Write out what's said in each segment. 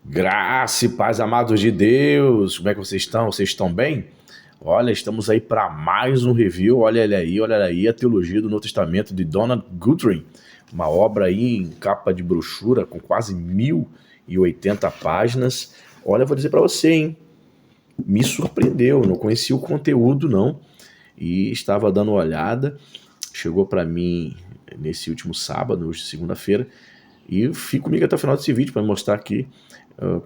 Graça e paz, amados de Deus. Como é que vocês estão? Vocês estão bem? Olha, estamos aí para mais um review. Olha ele aí, a teologia do Novo Testamento de Donald Guthrie. Uma obra aí em capa de brochura com quase 1080 páginas. Olha, eu vou dizer para você, hein? Me surpreendeu, não conhecia o conteúdo não. E estava dando uma olhada. Chegou para mim nesse último sábado, hoje segunda-feira. E fique comigo até o final desse vídeo para mostrar aqui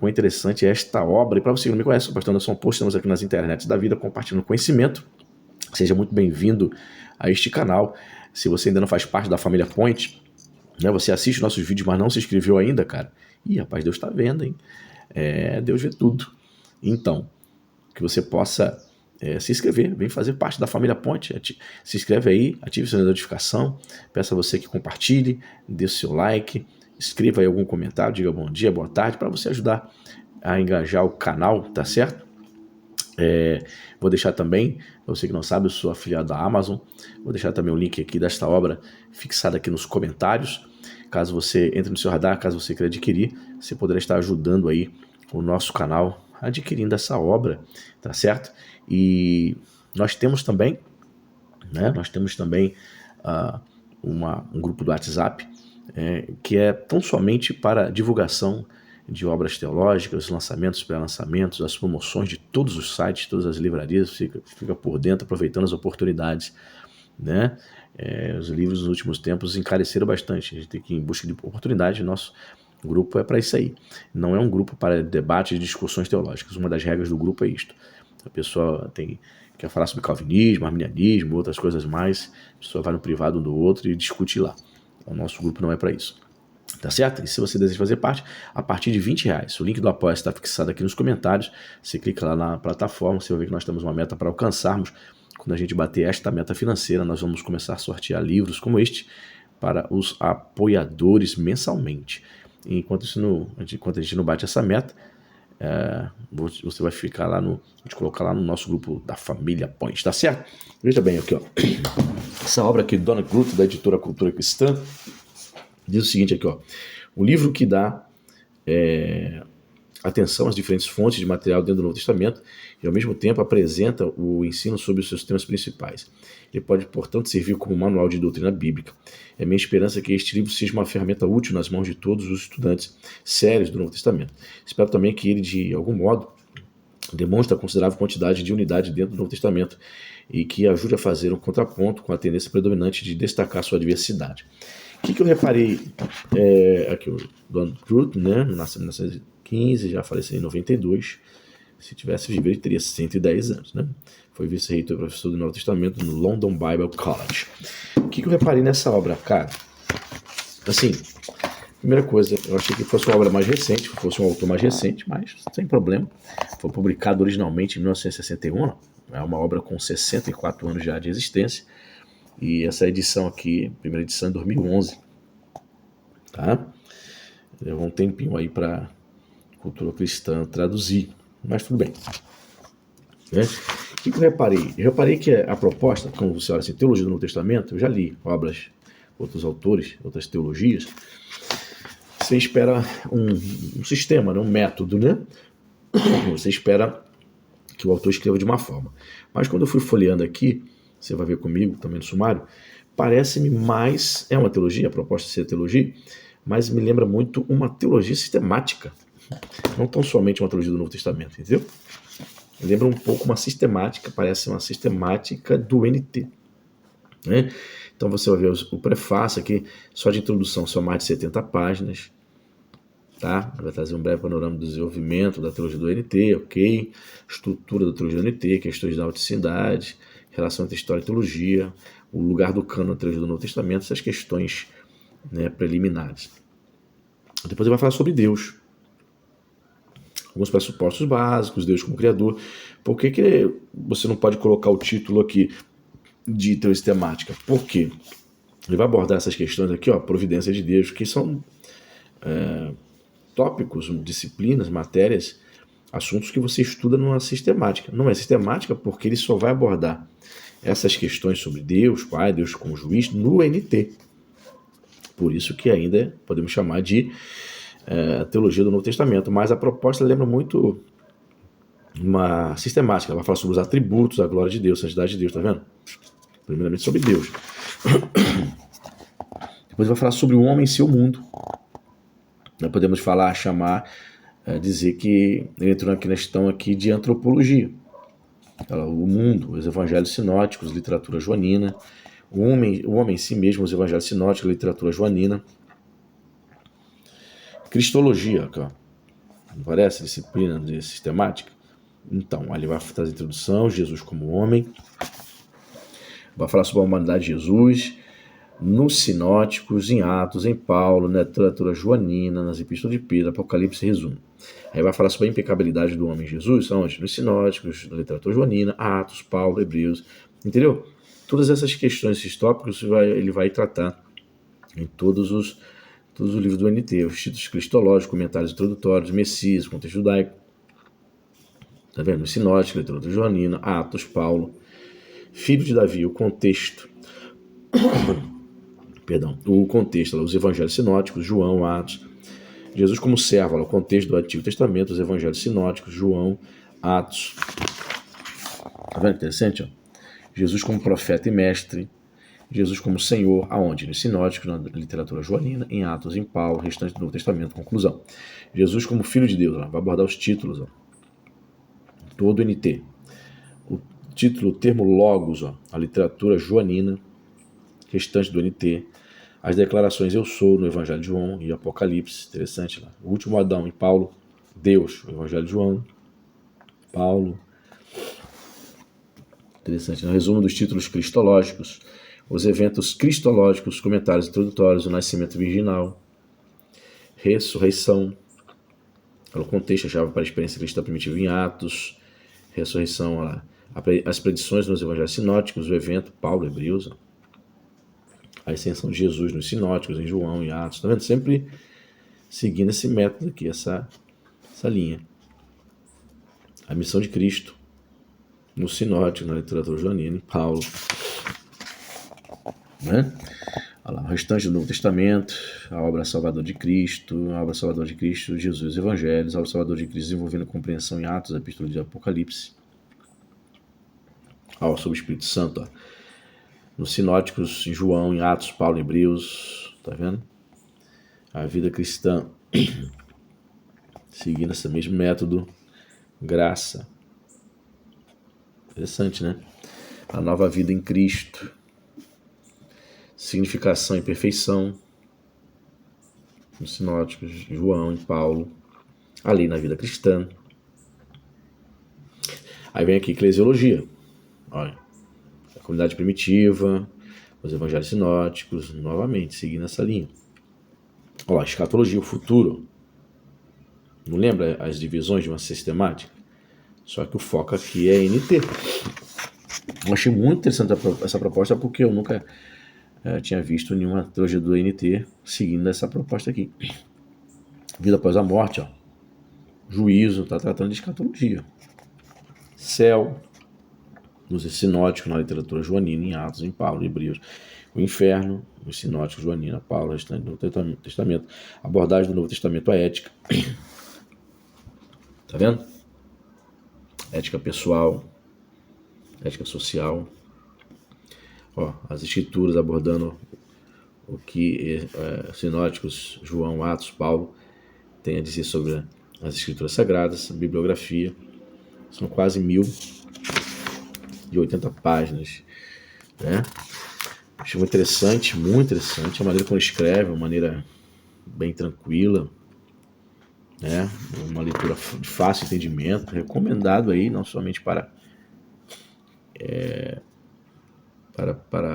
quão interessante é esta obra. E para você que não me conhece, sou o pastor Anderson Post, estamos aqui nas internets da vida compartilhando conhecimento. Seja muito bem-vindo a este canal. Se você ainda não faz parte da família Point, né, você assiste nossos vídeos, mas não se inscreveu ainda, cara. Ih, rapaz, Deus está vendo, hein? Deus vê tudo. Então, que você possa se inscrever, vem fazer parte da família Ponte, se inscreve aí, ative sua notificação, peço a você que compartilhe, dê o seu like, escreva aí algum comentário, diga bom dia, boa tarde, para você ajudar a engajar o canal, tá certo? Vou deixar também, para você que não sabe, eu sou afiliado da Amazon, vou deixar também o link aqui desta obra fixado aqui nos comentários, caso você entre no seu radar, caso você queira adquirir, você poderá estar ajudando aí o nosso canal adquirindo essa obra, tá certo? E nós temos também, um grupo do WhatsApp que é tão somente para divulgação de obras teológicas, lançamentos, pré-lançamentos, as promoções de todos os sites, todas as livrarias, fica por dentro, aproveitando as oportunidades, né? Os livros nos últimos tempos encareceram bastante, a gente tem que ir em busca de oportunidade, nosso grupo é para isso aí. Não é um grupo para debates e discussões teológicas. Uma das regras do grupo é isto. A pessoa quer falar sobre calvinismo, arminianismo, outras coisas mais. A pessoa vai no privado um do outro e discute lá. O nosso grupo não é para isso. Tá certo? E se você deseja fazer parte, a partir de R$20. O link do apoio está fixado aqui nos comentários. Você clica lá na plataforma, você vai ver que nós temos uma meta para alcançarmos. Quando a gente bater esta meta financeira, nós vamos começar a sortear livros como este para os apoiadores mensalmente. Enquanto a gente não bate essa meta, você vai ficar lá te colocar lá no nosso grupo da família Point, tá certo? Veja bem aqui, ó. Essa obra aqui, Donald Guthrie, da editora Cultura Cristã, diz o seguinte aqui, ó. O livro que dá atenção às diferentes fontes de material dentro do Novo Testamento e, ao mesmo tempo, apresenta o ensino sobre os seus temas principais. Ele pode, portanto, servir como manual de doutrina bíblica. É minha esperança que este livro seja uma ferramenta útil nas mãos de todos os estudantes sérios do Novo Testamento. Espero também que ele, de algum modo, demonstre a considerável quantidade de unidade dentro do Novo Testamento e que ajude a fazer um contraponto com a tendência predominante de destacar sua diversidade. O que eu reparei aqui, o Donald Guthrie, né, nasceu em 1915, já faleceu em 92. Se tivesse vivido, ele teria 110 anos, né? Foi vice-reitor e professor do Novo Testamento no London Bible College. O que eu reparei nessa obra, cara? Assim, primeira coisa, eu achei que fosse uma obra mais recente, fosse um autor mais recente, mas sem problema. Foi publicado originalmente em 1961, é uma obra com 64 anos já de existência. E essa edição aqui, primeira edição, em 2011, tá? Levou um tempinho aí para Cultura Cristã traduzir, mas tudo bem. O que eu reparei? Eu reparei que a proposta, como você olha assim, teologia do Novo Testamento, eu já li obras, outros autores, outras teologias. Você espera um sistema, né? Um método, né? Você espera que o autor escreva de uma forma. Mas quando eu fui folheando aqui, você vai ver comigo também no sumário, parece-me mais, é uma teologia, a proposta de ser teologia, mas me lembra muito uma teologia sistemática. Não tão somente uma teologia do Novo Testamento, entendeu? Lembra um pouco uma sistemática, parece uma sistemática do NT. Né? Então você vai ver o prefácio aqui, só de introdução, são mais de 70 páginas. Tá? Vai trazer um breve panorama do desenvolvimento da teologia do NT, ok? Estrutura da teologia do NT, questões da autenticidade, relação entre história e teologia, o lugar do cânon na teologia do Novo Testamento, essas questões, né, preliminares. Depois ele vai falar sobre Deus. Alguns pressupostos básicos, Deus como Criador. Por que você não pode colocar o título aqui de teologia sistemática? Por quê? Ele vai abordar essas questões aqui, ó, providência de Deus, que são tópicos, disciplinas, matérias, assuntos que você estuda numa sistemática. Não é sistemática porque ele só vai abordar essas questões sobre Deus, Pai, Deus como juiz, no NT. Por isso que ainda podemos chamar de a teologia do Novo Testamento, mas a proposta lembra muito uma sistemática. Ela vai falar sobre os atributos, a glória de Deus, a santidade de Deus, tá vendo? Primeiramente sobre Deus. Depois vai falar sobre o homem e seu mundo. Nós podemos falar, chamar, dizer que ele entrou aqui na questão aqui de antropologia. O mundo, os evangelhos sinóticos, literatura joanina, o homem em si mesmo, os evangelhos sinóticos, literatura joanina, cristologia, ó, não parece? Disciplina de sistemática. Então, ali vai fazer a introdução, Jesus como homem, vai falar sobre a humanidade de Jesus, nos sinóticos, em Atos, em Paulo, na literatura joanina, nas epístolas de Pedro, Apocalipse, resumo. Aí vai falar sobre a impecabilidade do homem Jesus, onde? Nos sinóticos, na literatura joanina, Atos, Paulo, Hebreus, entendeu? Todas essas questões, esses tópicos, ele vai tratar em todos os livros do NT, os títulos cristológicos, comentários introdutórios, Messias, contexto judaico, tá vendo? Nos sinóticos, literatura joanina, Atos, Paulo, filho de Davi, o contexto, o contexto, os evangelhos sinóticos, João, Atos, Jesus como servo, o contexto do Antigo Testamento, os evangelhos sinóticos, João, Atos. Tá vendo que interessante? Ó? Jesus como profeta e mestre, Jesus como Senhor, aonde? Nos sinóticos, na literatura joanina, em Atos, em Paulo, restante do Novo Testamento, conclusão. Jesus como Filho de Deus, ó, vai abordar os títulos, ó, todo o NT. O título, o termo logos, ó, a literatura joanina, restante do NT, as declarações eu sou no Evangelho de João e Apocalipse, interessante lá. O último Adão em Paulo, Deus, o Evangelho de João, Paulo, interessante. No resumo dos títulos cristológicos, os eventos cristológicos, comentários introdutórios, o nascimento virginal, ressurreição, o contexto, a chave para a experiência cristã primitiva em Atos, ressurreição, lá, as predições nos evangelhos sinóticos, o evento, Paulo, Hebreus, a ascensão de Jesus nos sinóticos, em João, em Atos, tá vendo? Sempre seguindo esse método aqui, essa linha. A missão de Cristo, no sinótico, na literatura joanina, em Paulo. Né? Olha lá, o restante do Novo Testamento, a obra Salvador de Cristo, Jesus, os Evangelhos, a obra Salvador de Cristo desenvolvendo a compreensão em Atos, a epístola de Apocalipse. Sobre o Espírito Santo, ó. Nos sinóticos, em João, em Atos, Paulo, Hebreus, tá vendo? A vida cristã, seguindo esse mesmo método, graça. Interessante, né? A nova vida em Cristo, significação e perfeição, nos sinóticos, João, em Paulo, ali na vida cristã. Aí vem aqui eclesiologia, olha. A comunidade primitiva, os evangelhos sinóticos, novamente, seguindo essa linha. Ó, escatologia, o futuro. Não lembra as divisões de uma sistemática? Só que o foco aqui é NT. Eu achei muito interessante essa proposta porque eu nunca tinha visto nenhuma teologia do NT seguindo essa proposta aqui. Vida após a morte, ó. Juízo, está tratando de escatologia. Céu, nos sinóticos, na literatura joanina, em Atos, em Paulo, Hebreus. O inferno, nos sinóticos, joanina, Paulo, restante do Novo Testamento. Abordagem do Novo Testamento à ética. Tá vendo? Ética pessoal, ética social. Ó, as escrituras abordando o que sinóticos, João, Atos, Paulo tem a dizer sobre as escrituras sagradas, a bibliografia. São quase 1080 páginas, né? Acho muito interessante a maneira como escreve, uma maneira bem tranquila, né? Uma leitura de fácil entendimento, recomendado aí não somente para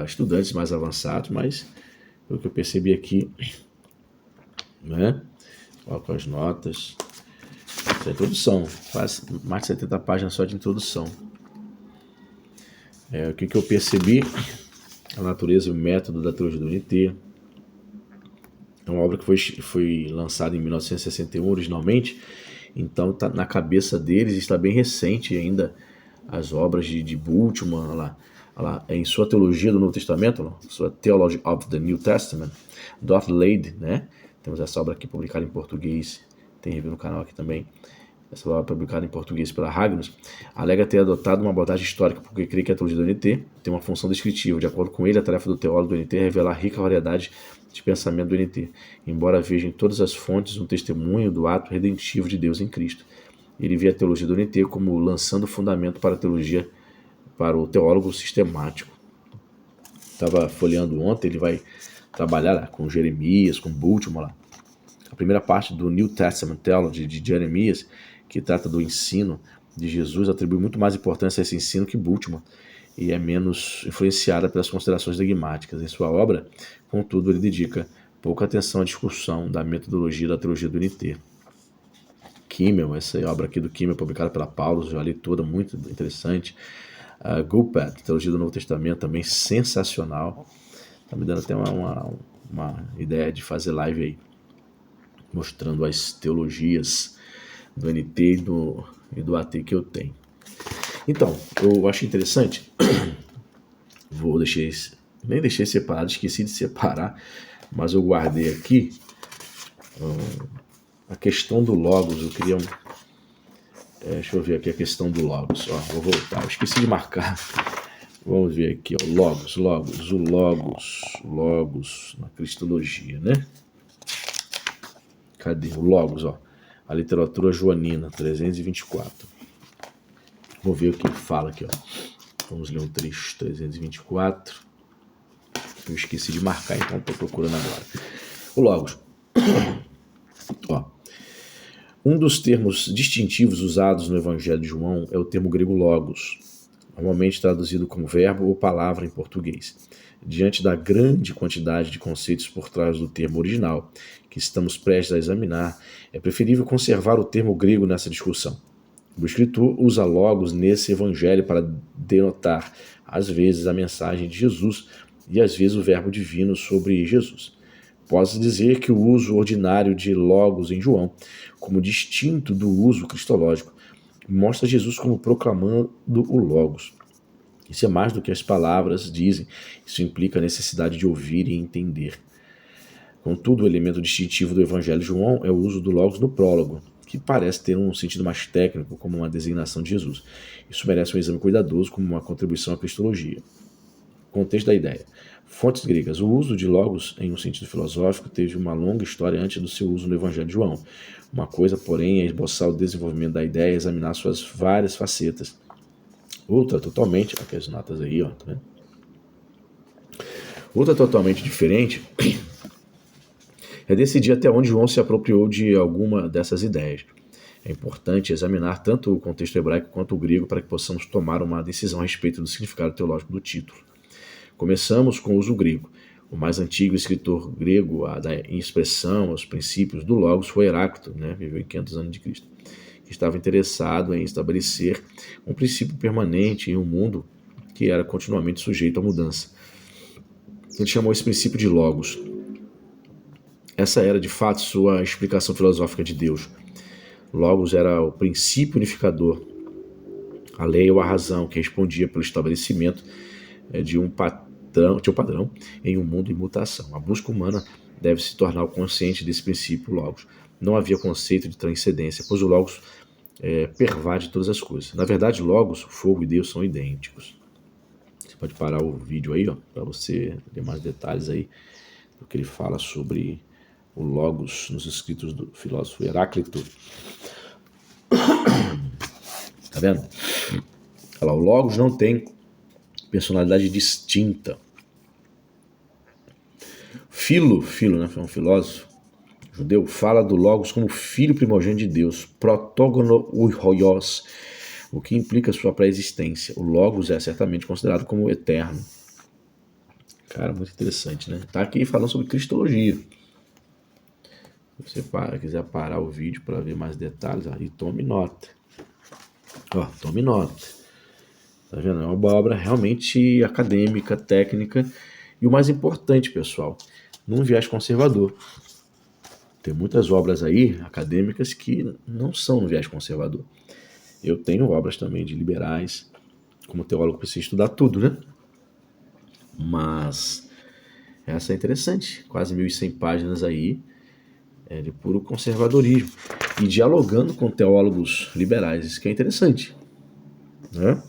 estudantes mais avançados, mas pelo que eu percebi aqui, né? Ó, com as notas, essa introdução, quase mais de 70 páginas só de introdução. O que eu percebi, a natureza e o método da teologia do NT. É uma obra que foi lançada em 1961 originalmente, então tá na cabeça deles, está bem recente ainda as obras de Bultmann, lá, em sua teologia do Novo Testamento, sua Theology of the New Testament, Dov Lade, né? Temos essa obra aqui publicada em português, tem review no canal aqui também. Essa obra publicada em português pela Ragnos, alega ter adotado uma abordagem histórica porque crê que a teologia do NT tem uma função descritiva. De acordo com ele, a tarefa do teólogo do NT é revelar a rica variedade de pensamento do NT, embora veja em todas as fontes um testemunho do ato redentivo de Deus em Cristo. Ele vê a teologia do NT como lançando fundamento para a teologia, para o teólogo sistemático. Estava folheando ontem, ele vai trabalhar lá com Jeremias, com Bultmann lá. A primeira parte do New Testament Theology de Jeremias, que trata do ensino de Jesus, atribui muito mais importância a esse ensino que Bultmann e é menos influenciada pelas considerações dogmáticas. Em sua obra, contudo, ele dedica pouca atenção à discussão da metodologia da teologia do NT. Kimmel, essa obra aqui do Kimmel, publicada pela Paulus, já li toda, muito interessante. Gulpad, Teologia do Novo Testamento, também sensacional. Tá me dando até uma ideia de fazer live aí, mostrando as teologias do NT e do AT que eu tenho. Então, eu acho interessante, nem deixei separado, esqueci de separar, mas eu guardei aqui a questão do Logos. Eu queria deixa eu ver aqui a questão do Logos. Vou voltar, eu esqueci de marcar. Vamos ver aqui, ó, Logos na Cristologia, né? Cadê o Logos, ó? A literatura joanina, 324. Vamos ver o que ele fala aqui, ó. Vamos ler um trecho, 324. Eu esqueci de marcar, então estou procurando agora. O Logos. Ó. Um dos termos distintivos usados no Evangelho de João é o termo grego Logos, normalmente traduzido como verbo ou palavra em português. Diante da grande quantidade de conceitos por trás do termo original que estamos prestes a examinar, é preferível conservar o termo grego nessa discussão. O escritor usa logos nesse evangelho para denotar, às vezes, a mensagem de Jesus e, às vezes, o verbo divino sobre Jesus. Pode-se dizer que o uso ordinário de logos em João, como distinto do uso cristológico, mostra Jesus como proclamando o logos. Isso é mais do que as palavras dizem. Isso implica a necessidade de ouvir e entender. Contudo, o elemento distintivo do Evangelho de João é o uso do logos no prólogo, que parece ter um sentido mais técnico, como uma designação de Jesus. Isso merece um exame cuidadoso como uma contribuição à cristologia. Contexto da ideia. Fontes gregas. O uso de logos em um sentido filosófico teve uma longa história antes do seu uso no Evangelho de João. Uma coisa, porém, é esboçar o desenvolvimento da ideia e examinar suas várias facetas. Outra totalmente, aqui as notas aí, ó, tá vendo? Outra totalmente diferente é decidir até onde João se apropriou de alguma dessas ideias. É importante examinar tanto o contexto hebraico quanto o grego para que possamos tomar uma decisão a respeito do significado teológico do título. Começamos com o uso grego. O mais antigo escritor grego a dar expressão aos princípios do Logos foi Heráclito, né? Viveu em 500 anos de Cristo, que estava interessado em estabelecer um princípio permanente em um mundo que era continuamente sujeito à mudança. Ele chamou esse princípio de Logos. Essa era, de fato, sua explicação filosófica de Deus. Logos era o princípio unificador, a lei ou a razão, que respondia pelo estabelecimento de um padrão em um mundo em mutação. A busca humana deve se tornar o consciente desse princípio Logos. Não havia conceito de transcendência, pois o Logos pervade todas as coisas. Na verdade, Logos, o fogo e Deus são idênticos. Você pode parar o vídeo aí, ó, para você ter mais detalhes aí do que ele fala sobre o Logos nos escritos do filósofo Heráclito. Tá vendo? Olha lá, o Logos não tem personalidade distinta. Philo, né, foi um filósofo judeu, fala do Logos como filho primogênito de Deus, protógono uios, o que implica sua pré-existência. O Logos é certamente considerado como eterno. Cara, muito interessante, né? Tá aqui falando sobre cristologia. Se você quiser parar o vídeo para ver mais detalhes, aí tome nota. Ó, tome nota. Tá vendo? É uma obra realmente acadêmica, técnica e o mais importante, pessoal, num viés conservador. Tem muitas obras aí acadêmicas que não são no viés conservador. Eu tenho obras também de liberais. Como teólogo precisa estudar tudo, né? Mas essa é interessante. Quase 1.100 páginas aí de puro conservadorismo, e dialogando com teólogos liberais. Isso que é interessante, né?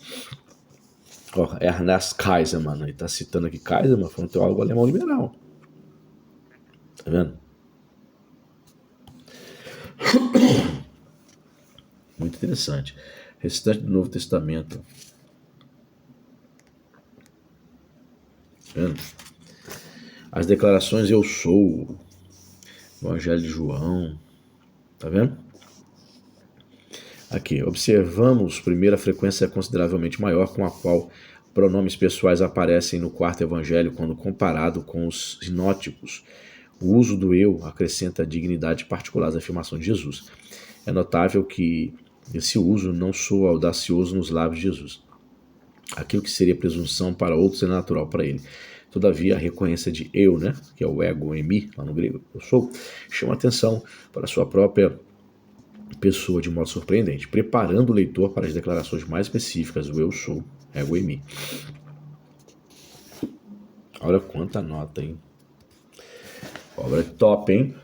Ó, Ernest Kaiserman, ele está citando aqui Kaiserman, foi um teólogo alemão liberal. Tá vendo? Muito interessante. Restante do Novo Testamento. Tá vendo? As declarações eu sou, Evangelho de João. Tá vendo? Aqui, observamos primeiro a frequência consideravelmente maior com a qual pronomes pessoais aparecem no quarto evangelho quando comparado com os sinóticos. O uso do eu acrescenta dignidade particular à afirmação de Jesus. É notável que esse uso não soa audacioso nos lábios de Jesus. Aquilo que seria presunção para outros é natural para ele. Todavia, a reconhecência de eu, né, que é o ego emi, lá no grego, eu sou, chama atenção para a sua própria pessoa de modo surpreendente, preparando o leitor para as declarações mais específicas do eu sou, ego emi. Olha quanta nota, hein? Obra top, hein?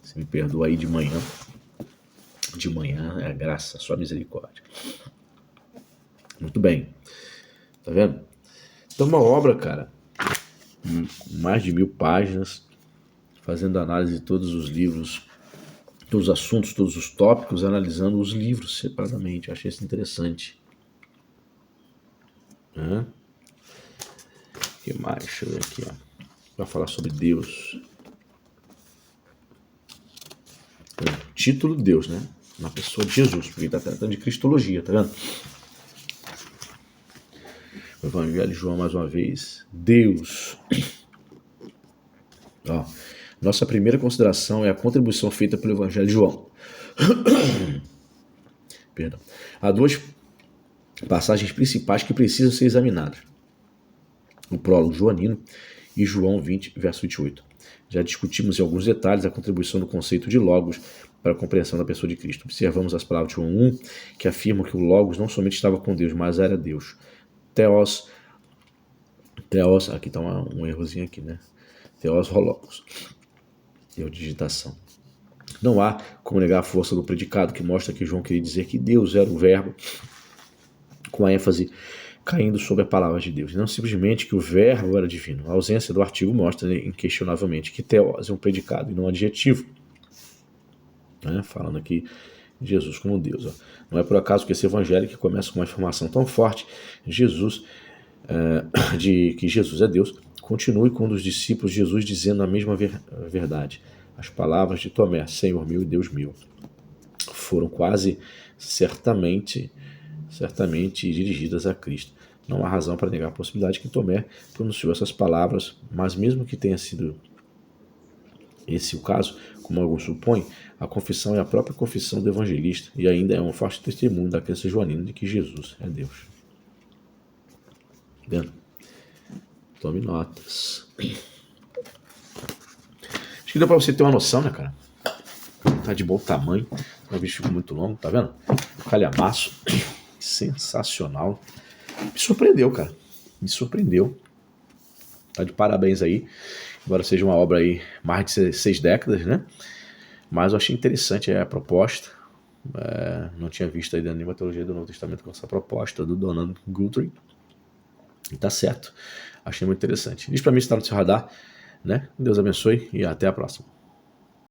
Você me perdoa aí de manhã. De manhã é graça, só misericórdia. Muito bem. Tá vendo? Então, uma obra, cara, mais de 1000 páginas, fazendo análise de todos os livros, todos os assuntos, todos os tópicos, analisando os livros separadamente. Eu achei isso interessante. O que mais? Deixa eu ver aqui, ó. Vai falar sobre Deus. O título Deus, né? Na pessoa de Jesus, porque ele está tratando de cristologia, tá vendo? O Evangelho de João, mais uma vez. Deus. Ó, nossa primeira consideração é a contribuição feita pelo Evangelho de João. Perdão. Há duas passagens principais que precisam ser examinadas. O prólogo joanino e João 20, verso 28. Já discutimos em alguns detalhes a contribuição do conceito de Logos para a compreensão da pessoa de Cristo. Observamos as palavras de João 1, que afirmam que o Logos não somente estava com Deus, mas era Deus. Theos, aqui está um errozinho aqui, né? Theos Hologos. Erro de digitação. Não há como negar a força do predicado, que mostra que João queria dizer que Deus era o verbo, com a ênfase caindo sobre a palavra de Deus, não simplesmente que o verbo era divino. A ausência do artigo mostra inquestionavelmente que Theos é um predicado e não um adjetivo. Falando aqui de Jesus como Deus. Ó. Não é por acaso que esse evangelho, que começa com uma informação tão forte de que Jesus é Deus, continue com um dos discípulos de Jesus dizendo a mesma verdade. As palavras de Tomé, Senhor meu e Deus meu, foram quase certamente dirigidas a Cristo. Não há razão para negar a possibilidade que Tomé pronunciou essas palavras, mas mesmo que tenha sido esse o caso, como alguns supõem, a confissão é a própria confissão do evangelista e ainda é um forte testemunho da crença joanina de que Jesus é Deus. Entendeu? Tome notas. Acho que deu para você ter uma noção, né, cara? Tá de bom tamanho. O vídeo ficou muito longo, tá vendo? Calhamaço. Sensacional. Me surpreendeu, cara. Me surpreendeu. Tá de parabéns aí. Embora seja uma obra aí mais de 6 décadas, né? Mas eu achei interessante a proposta. Não tinha visto aí dentro de nenhuma teologia do Novo Testamento com essa proposta do Donald Guthrie. E tá certo. Achei muito interessante. Diz pra mim se tá no seu radar, né? Deus abençoe e até a próxima.